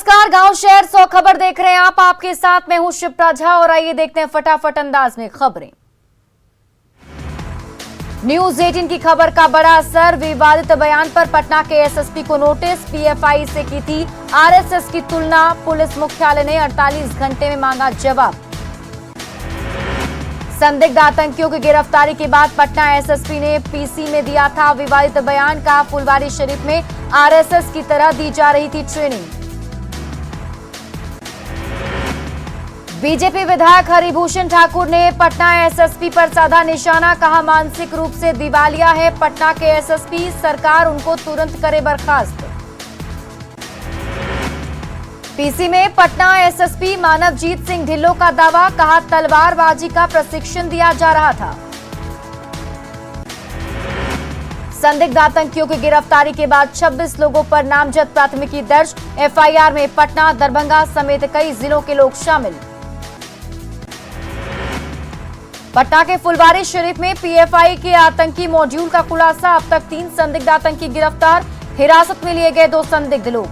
नमस्कार, गांव शहर 100 खबर देख रहे हैं आप। आपके साथ मैं हूं शिप्रा झा और आइए देखते हैं फटाफट अंदाज में खबरें। न्यूज 18 की खबर का बड़ा असर। विवादित बयान पर पटना के एसएसपी को नोटिस। पीएफआई से की थी आरएसएस की तुलना। पुलिस मुख्यालय ने 48 घंटे में मांगा जवाब। संदिग्ध आतंकियों की गिरफ्तारी के बाद पटना एसएसपी ने पीसी में दिया था विवादित बयान। कहा फुलवारी शरीफ में आरएसएस की तरह दी जा रही थी ट्रेनिंग। बीजेपी विधायक हरिभूषण ठाकुर ने पटना एसएसपी पर साधा निशाना। कहा मानसिक रूप से दिवालिया है पटना के एसएसपी, सरकार उनको तुरंत करे बर्खास्त। पीसी में पटना एसएसपी मानवजीत सिंह ढिल्लों का दावा। कहा तलवारबाजी का प्रशिक्षण दिया जा रहा था। संदिग्ध आतंकियों की गिरफ्तारी के बाद 26 लोगों पर नामजद प्राथमिकी दर्ज। एफआईआर में पटना, दरभंगा समेत कई जिलों के लोग शामिल। पटना के फुलवारी शरीफ में पीएफआई के आतंकी मॉड्यूल का खुलासा। अब तक 3 संदिग्ध आतंकी गिरफ्तार। हिरासत में लिए गए 2 संदिग्ध लोग।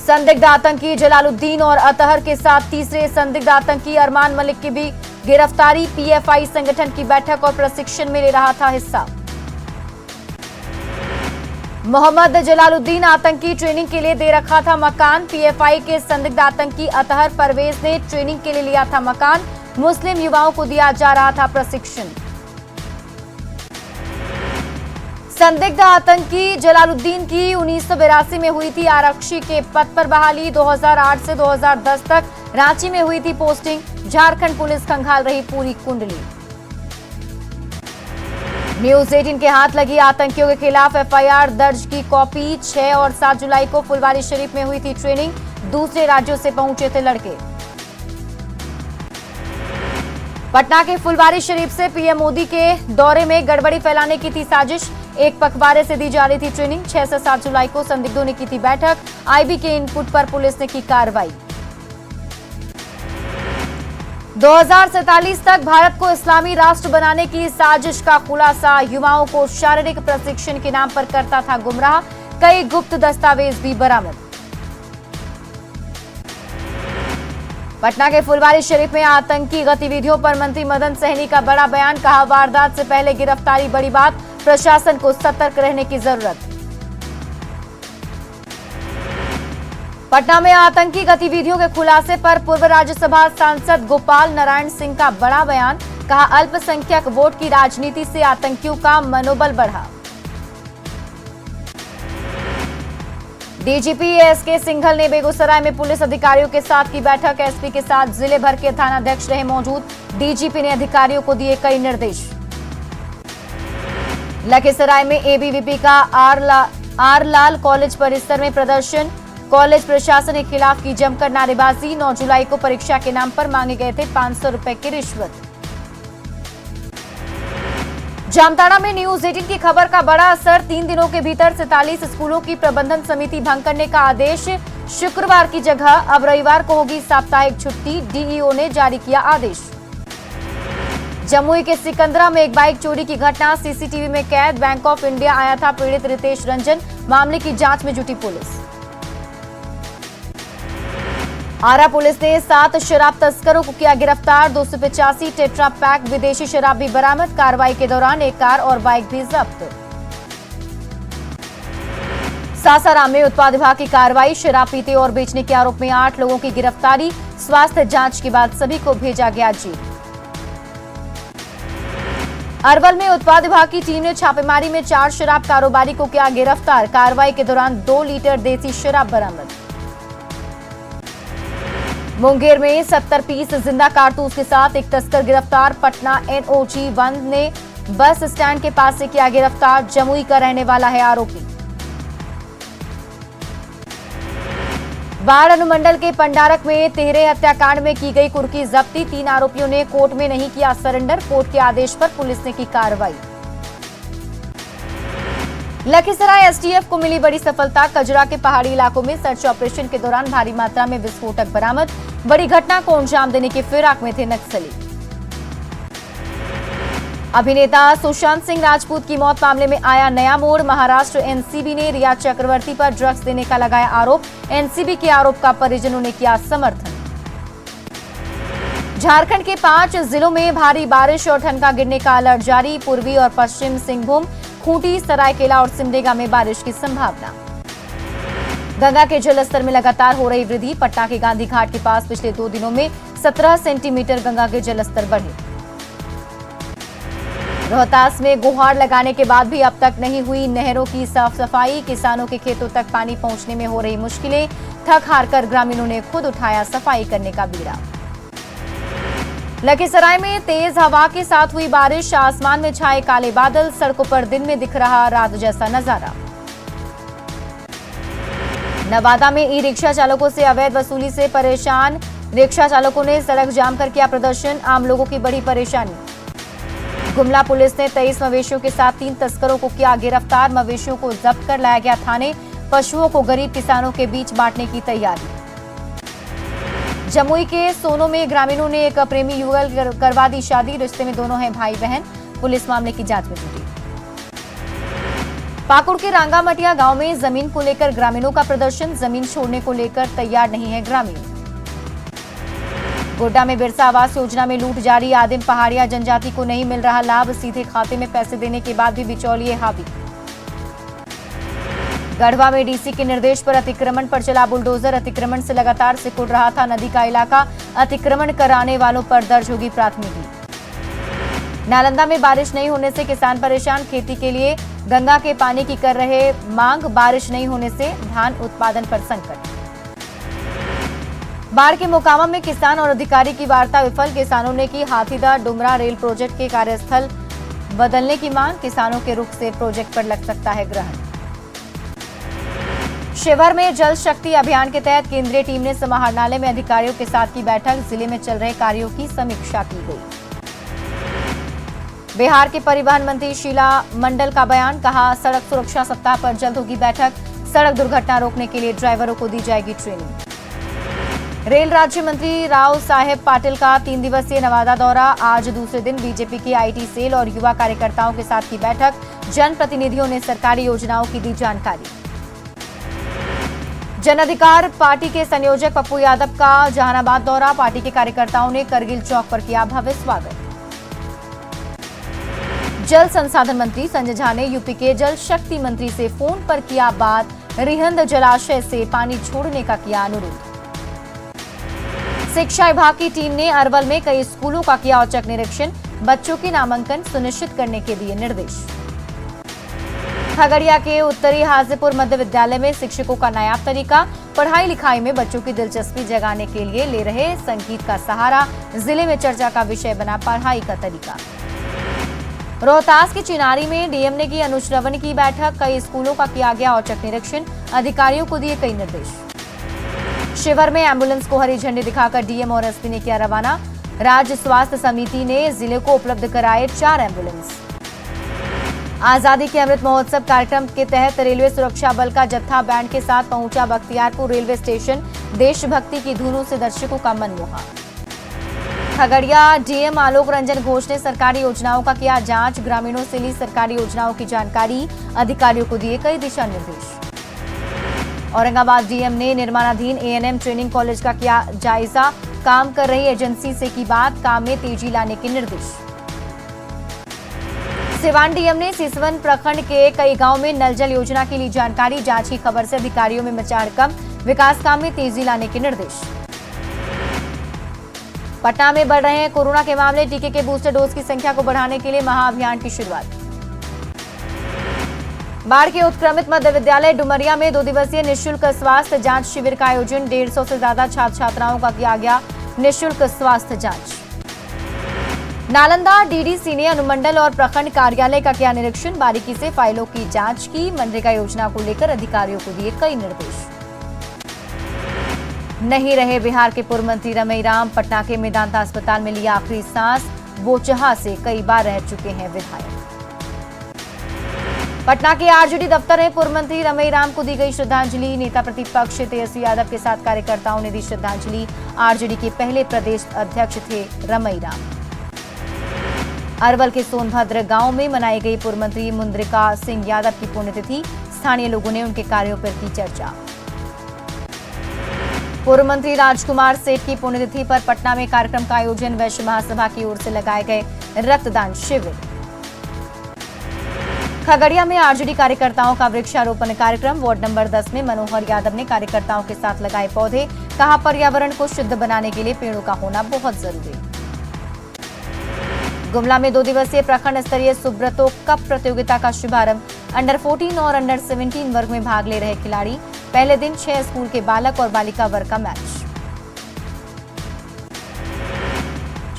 संदिग्ध आतंकी जलालुद्दीन और अतहर के साथ तीसरे संदिग्ध आतंकी अरमान मलिक की भी गिरफ्तारी। पीएफआई संगठन की बैठक और प्रशिक्षण में ले रहा था हिस्सा। मोहम्मद जलालुद्दीन आतंकी ट्रेनिंग के लिए दे रखा था मकान। पीएफआई के संदिग्ध आतंकी अतहर परवेज ने ट्रेनिंग के लिए लिया था मकान। मुस्लिम युवाओं को दिया जा रहा था प्रशिक्षण। संदिग्ध आतंकी जलालुद्दीन की 1982 में हुई थी आरक्षी के पद पर बहाली। 2008 से 2010 तक रांची में हुई थी पोस्टिंग। झारखंड पुलिस खंगाल रही पूरी कुंडली। न्यूज 18 के हाथ लगी आतंकियों के खिलाफ एफआईआर दर्ज की कॉपी। 6 और 7 जुलाई को फुलवारी शरीफ में हुई थी ट्रेनिंग। दूसरे राज्यों से पहुंचे थे लड़के। पटना के फुलवारी शरीफ से पीएम मोदी के दौरे में गड़बड़ी फैलाने की थी साजिश। एक पखवाड़े से दी जा रही थी ट्रेनिंग। 6 से 7 जुलाई को संदिग्धों ने की थी बैठक। आईबी के इनपुट पर पुलिस ने की कार्रवाई। 2047 तक भारत को इस्लामी राष्ट्र बनाने की साजिश का खुलासा। युवाओं को शारीरिक प्रशिक्षण के नाम पर करता था गुमराह। कई गुप्त दस्तावेज भी बरामद। पटना के फुलवारी शरीफ में आतंकी गतिविधियों पर मंत्री मदन सहनी का बड़ा बयान। कहा वारदात से पहले गिरफ्तारी बड़ी बात, प्रशासन को सतर्क रहने की जरूरत। पटना में आतंकी गतिविधियों के खुलासे पर पूर्व राज्यसभा सांसद गोपाल नारायण सिंह का बड़ा बयान। कहा अल्पसंख्यक वोट की राजनीति से आतंकियों का मनोबल बढ़ा। डीजीपी एसके सिंघल ने बेगूसराय में पुलिस अधिकारियों के साथ की बैठक। एसपी के साथ जिले भर के थानाध्यक्ष रहे मौजूद। डीजीपी ने अधिकारियों को दिए कई निर्देश। लखीसराय में एबीवीपी का आर लाल कॉलेज परिसर में प्रदर्शन। कॉलेज प्रशासन के खिलाफ की जमकर नारेबाजी। 9 जुलाई को परीक्षा के नाम पर मांगे गए थे 500 रुपए की रिश्वत। जामताड़ा में न्यूज 18 की खबर का बड़ा असर। 3 दिनों के भीतर 47 स्कूलों की प्रबंधन समिति भंग करने का आदेश। शुक्रवार की जगह अब रविवार को होगी साप्ताहिक छुट्टी। डीईओ ने जारी किया आदेश। जमुई के सिकंदरा में एक बाइक चोरी की घटना सीसीटीवी में कैद। बैंक ऑफ इंडिया आया था पीड़ित रितेश रंजन। मामले की जांच में जुटी पुलिस। आरा पुलिस ने 7 शराब तस्करों को किया गिरफ्तार। 285 टेट्रा पैक विदेशी शराब भी बरामद। कार्रवाई के दौरान एक कार और बाइक भी जब्त। सासाराम में उत्पाद विभाग की कार्रवाई। शराब पीते और बेचने के आरोप में 8 लोगों की गिरफ्तारी। स्वास्थ्य जांच के बाद सभी को भेजा गया जेल। अरवल में उत्पाद विभाग की टीम ने छापेमारी में 4 शराब कारोबारी को किया गिरफ्तार। कार्रवाई के दौरान 2 लीटर देसी शराब बरामद। मुंगेर में 70 पीस जिंदा कारतूस के साथ एक तस्कर गिरफ्तार। पटना एनओजी 1 ने बस स्टैंड के पास से किया गिरफ्तार। जमुई का रहने वाला है आरोपी। बाढ़ अनुमंडल के पंडारक में तिहरे हत्याकांड में की गई कुर्की जब्ती। 3 आरोपियों ने कोर्ट में नहीं किया सरेंडर। कोर्ट के आदेश पर पुलिस ने की कार्रवाई। लखीसराय एसटीएफ को मिली बड़ी सफलता। कजरा के पहाड़ी इलाकों में सर्च ऑपरेशन के दौरान भारी मात्रा में विस्फोटक बरामद। बड़ी घटना को अंजाम देने की फिराक में थे नक्सली। अभिनेता सुशांत सिंह राजपूत की मौत मामले में आया नया मोड़। महाराष्ट्र एनसीबी ने रिया चक्रवर्ती पर ड्रग्स देने का लगाया आरोप। एनसीबी के आरोप का परिजनों ने किया समर्थन। झारखंड के 5 जिलों में भारी बारिश और ठनका गिरने का अलर्ट जारी। पूर्वी और पश्चिम सिंहभूम, खूंटी, सरायकेला और सिमडेगा में बारिश की संभावना। गंगा के जलस्तर में लगातार हो रही वृद्धि। पटना के गांधी घाट के पास पिछले 2 दिनों में 17 सेंटीमीटर गंगा के जलस्तर बढ़े। रोहतास में गुहार लगाने के बाद भी अब तक नहीं हुई नहरों की साफ सफाई। किसानों के खेतों तक पानी पहुंचने में हो रही मुश्किलें। थक हारकर ग्रामीणों ने खुद उठाया सफाई करने का बीड़ा। लखीसराय में तेज हवा के साथ हुई बारिश। आसमान में छाए काले बादल। सड़कों पर दिन में दिख रहा रात जैसा नजारा। नवादा में ई रिक्शा चालकों से अवैध वसूली से परेशान रिक्शा चालकों ने सड़क जाम कर किया प्रदर्शन। आम लोगों की बड़ी परेशानी। गुमला पुलिस ने 23 मवेशियों के साथ 3 तस्करों को किया गिरफ्तार। मवेशियों को जब्त कर लाया गया थाने। पशुओं को गरीब किसानों के बीच बांटने की तैयारी। जमुई के सोनो में ग्रामीणों ने एक प्रेमी युगल करवा दी शादी। रिश्ते में दोनों हैं भाई बहन। पुलिस मामले की जांच में जुटी। पाकुड़ के रांगामटिया गांव में जमीन को लेकर ग्रामीणों का प्रदर्शन। जमीन छोड़ने को लेकर तैयार नहीं है ग्रामीण। गोड्डा में बिरसा आवास योजना में लूट जारी। आदिम पहाड़िया जनजाति को नहीं मिल रहा लाभ। सीधे खाते में पैसे देने के बाद भी बिचौलिए हावी। गढ़वा में डीसी के निर्देश पर अतिक्रमण पर चला बुलडोजर। अतिक्रमण से लगातार सिकुड़ रहा था नदी का इलाका। अतिक्रमण कराने वालों पर दर्ज होगी प्राथमिकी। नालंदा में बारिश नहीं होने से किसान परेशान। खेती के लिए गंगा के पानी की कर रहे मांग। बारिश नहीं होने से धान उत्पादन पर संकट। बाढ़ के मोकामा में किसान और अधिकारी की वार्ता विफल। किसानों ने की हाथीदह डुमरा रेल प्रोजेक्ट के कार्यस्थल बदलने की मांग। किसानों के रुख से प्रोजेक्ट पर लग सकता है ग्रहण। शिवहर में जल शक्ति अभियान के तहत केंद्रीय टीम ने समाहरणालय में अधिकारियों के साथ की बैठक। जिले में चल रहे कार्यों की समीक्षा की गई। बिहार के परिवहन मंत्री शीला मंडल का बयान। कहा, सड़क सुरक्षा सप्ताह पर जल्द होगी बैठक। सड़क दुर्घटना रोकने के लिए ड्राइवरों को दी जाएगी ट्रेनिंग। रेल राज्य मंत्री राव साहेब पाटिल का 3 दिवसीय नवादा दौरा। आज दूसरे दिन बीजेपी की आईटी सेल और युवा कार्यकर्ताओं के साथ की बैठक। जनप्रतिनिधियों ने सरकारी योजनाओं की दी जानकारी। जन अधिकार पार्टी के संयोजक पप्पू यादव का जहानाबाद दौरा। पार्टी के कार्यकर्ताओं ने करगिल चौक पर किया भव्य स्वागत। जल संसाधन मंत्री संजय झा ने यूपी के जल शक्ति मंत्री से फोन पर किया बात। रिहंद जलाशय से पानी छोड़ने का किया अनुरोध। शिक्षा विभाग की टीम ने अरवल में कई स्कूलों का किया औचक निरीक्षण। बच्चों के नामांकन सुनिश्चित करने के दिए निर्देश। खगड़िया के उत्तरी हाजीपुर मध्य विद्यालय में शिक्षकों का नायाब तरीका। पढ़ाई लिखाई में बच्चों की दिलचस्पी जगाने के लिए ले रहे संगीत का सहारा। जिले में चर्चा का विषय बना पढ़ाई का तरीका। रोहतास की चिनारी में डीएम ने की अनुश्रवण की बैठक। कई स्कूलों का किया गया औचक निरीक्षण। अधिकारियों को दिए कई निर्देश। शिवहर में एम्बुलेंस को हरी झंडी दिखाकर डीएम और एसपी ने किया रवाना। राज्य स्वास्थ्य समिति ने जिले को उपलब्ध कराए 4 एम्बुलेंस। आजादी के अमृत महोत्सव कार्यक्रम के तहत रेलवे सुरक्षा बल का जत्था बैंड के साथ पहुंचा बख्तियारपुर रेलवे स्टेशन। देशभक्ति की धुनों से दर्शकों का मन मोहा। खगड़िया डीएम आलोक रंजन घोष ने सरकारी योजनाओं का किया जांच। ग्रामीणों से ली सरकारी योजनाओं की जानकारी। अधिकारियों को दिए कई दिशा निर्देश। औरंगाबाद डीएम ने निर्माणाधीन एएनएम ट्रेनिंग कॉलेज का किया जायजा। काम कर रही एजेंसी से की बात। काम में तेजी लाने के निर्देश। सिवान डीएम ने सिसवन प्रखंड के कई गांव में नल जल योजना की ली जानकारी। जांच की खबर से अधिकारियों में मचा हड़कंप। विकास काम में तेजी लाने के निर्देश। पटना में बढ़ रहे हैं कोरोना के मामले। टीके के बूस्टर डोज की संख्या को बढ़ाने के लिए महाअभियान की शुरुआत। बाढ़ के उत्क्रमित मध्य विद्यालय डुमरिया में 2 दिवसीय निःशुल्क स्वास्थ्य जांच शिविर का आयोजन। 150 से ज्यादा छात्र छात्राओं का किया गया निःशुल्क स्वास्थ्य जांच। नालंदा डीडीसी ने अनुमंडल और प्रखंड कार्यालय का किया निरीक्षण। बारीकी से फाइलों की जांच की। मनरेगा योजना को लेकर अधिकारियों को दिए कई निर्देश। नहीं रहे बिहार के पूर्व मंत्री रमईराम। पटना के मेदांता अस्पताल में लिया आखिरी सांस। बोचहा से कई बार रह चुके हैं विधायक। पटना के आरजेडी दफ्तर में पूर्व मंत्री रमईराम को दी गई श्रद्धांजलि। नेता प्रतिपक्ष तेजस्वी यादव के साथ कार्यकर्ताओं ने दी श्रद्धांजलि। आरजेडी के पहले प्रदेश अध्यक्ष थे रमईराम। अरवल के सोनभद्र गांव में मनाई गई पूर्व मंत्री मुद्रिका सिंह यादव की पुण्यतिथि। स्थानीय लोगों ने उनके कार्यों पर की चर्चा। पूर्व मंत्री राजकुमार सेठ की पुण्यतिथि पर पटना में कार्यक्रम का आयोजन। वैश्य महासभा की ओर से लगाए गए रक्तदान शिविर। खगड़िया में आरजेडी कार्यकर्ताओं का वृक्षारोपण कार्यक्रम। वार्ड नंबर 10 में मनोहर यादव ने कार्यकर्ताओं के साथ लगाए पौधे। कहा, पर्यावरण को शुद्ध बनाने के लिए पेड़ों का होना बहुत जरूरी। गुमला में 2 दिवसीय प्रखंड स्तरीय सुब्रतो कप प्रतियोगिता का शुभारंभ। अंडर 14 और अंडर 17 वर्ग में भाग ले रहे खिलाड़ी। पहले दिन 6 स्कूल के बालक और बालिका वर्ग का मैच।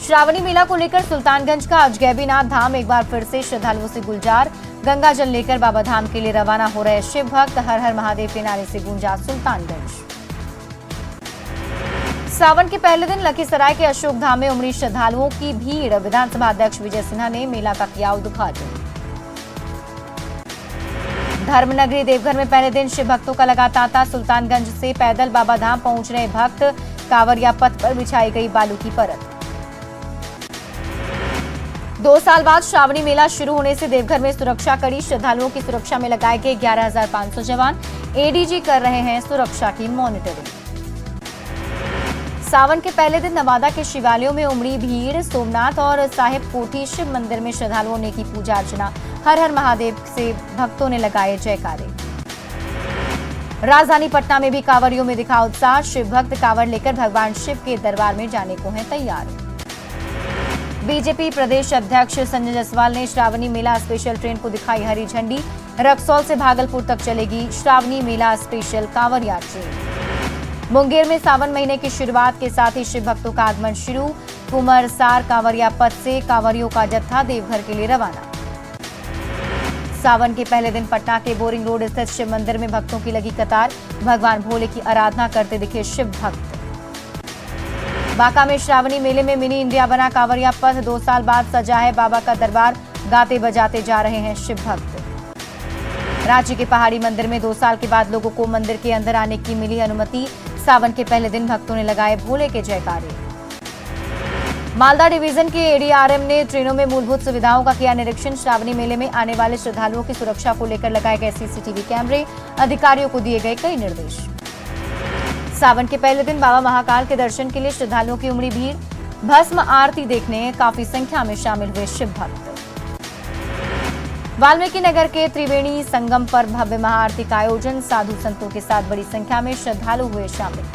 श्रावणी मेला को लेकर सुल्तानगंज का अजगैबीनाथ धाम एक बार फिर से श्रद्धालुओं से गुलजार। गंगा जल लेकर बाबा धाम के लिए रवाना हो रहे शिव भक्त। हर हर महादेव के नारे से गूंजा सुल्तानगंज। सावन के पहले दिन लखीसराय के अशोक धाम में उमड़ी श्रद्धालुओं की भीड़। विधानसभा अध्यक्ष विजय सिन्हा ने मेला का किया उद्घाटन। धर्मनगरी देवघर में पहले दिन शिव भक्तों का लगा तांता। सुल्तानगंज से पैदल बाबा धाम पहुंच रहे भक्त। कांवरिया पथ पर बिछाई गई बालू की परत। 2 साल बाद श्रावणी मेला शुरू होने से देवघर में सुरक्षा कड़ी। श्रद्धालुओं की सुरक्षा में लगाए गए 11,500 जवान। एडीजी कर रहे हैं सुरक्षा की मॉनिटरिंग। सावन के पहले दिन नवादा के शिवालयों में उमड़ी भीड़। सोमनाथ और साहिब कोठी शिव मंदिर में श्रद्धालुओं ने की पूजा अर्चना। हर हर महादेव से भक्तों ने लगाए जयकारे। राजधानी पटना में भी कांवरियों में दिखा उत्साह। शिव भक्त कांवर लेकर भगवान शिव के दरबार में जाने को हैं तैयार। बीजेपी प्रदेश अध्यक्ष संजय जायसवाल ने श्रावणी मेला स्पेशल ट्रेन को दिखाई हरी झंडी। रक्सौल से भागलपुर तक चलेगी श्रावणी मेला स्पेशल कांवरिया ट्रेन। मुंगेर में सावन महीने की शुरुआत के साथ ही शिव भक्तों का आगमन शुरू। कुमरसार कांवरिया पथ से कांवरियों का जत्था देवघर के लिए रवाना। सावन के पहले दिन पटना के बोरिंग रोड स्थित शिव मंदिर में भक्तों की लगी कतार। भगवान भोले की आराधना करते दिखे शिव भक्त। बांका में श्रावणी मेले में मिनी इंडिया बना कांवरिया पथ। 2 साल बाद सजा है बाबा का दरबार। गाते बजाते जा रहे हैं शिव भक्त। रांची के पहाड़ी मंदिर में 2 साल के बाद लोगों को मंदिर के अंदर आने की मिली अनुमति। सावन के पहले दिन भक्तों ने लगाए भोले के जयकारे। मालदा डिवीजन के एडीआरएम ने ट्रेनों में मूलभूत सुविधाओं का किया निरीक्षण। श्रावणी मेले में आने वाले श्रद्धालुओं की सुरक्षा को लेकर लगाए गए सीसीटीवी कैमरे। अधिकारियों को दिए गए कई निर्देश। सावन के पहले दिन बाबा महाकाल के दर्शन के लिए श्रद्धालुओं की उमड़ी भीड़। भस्म आरती देखने काफी संख्या में शामिल हुए शिव भक्त। वाल्मीकि नगर के त्रिवेणी संगम पर भव्य महाआरती का आयोजन। साधु संतों के साथ बड़ी संख्या में श्रद्धालु हुए शामिल।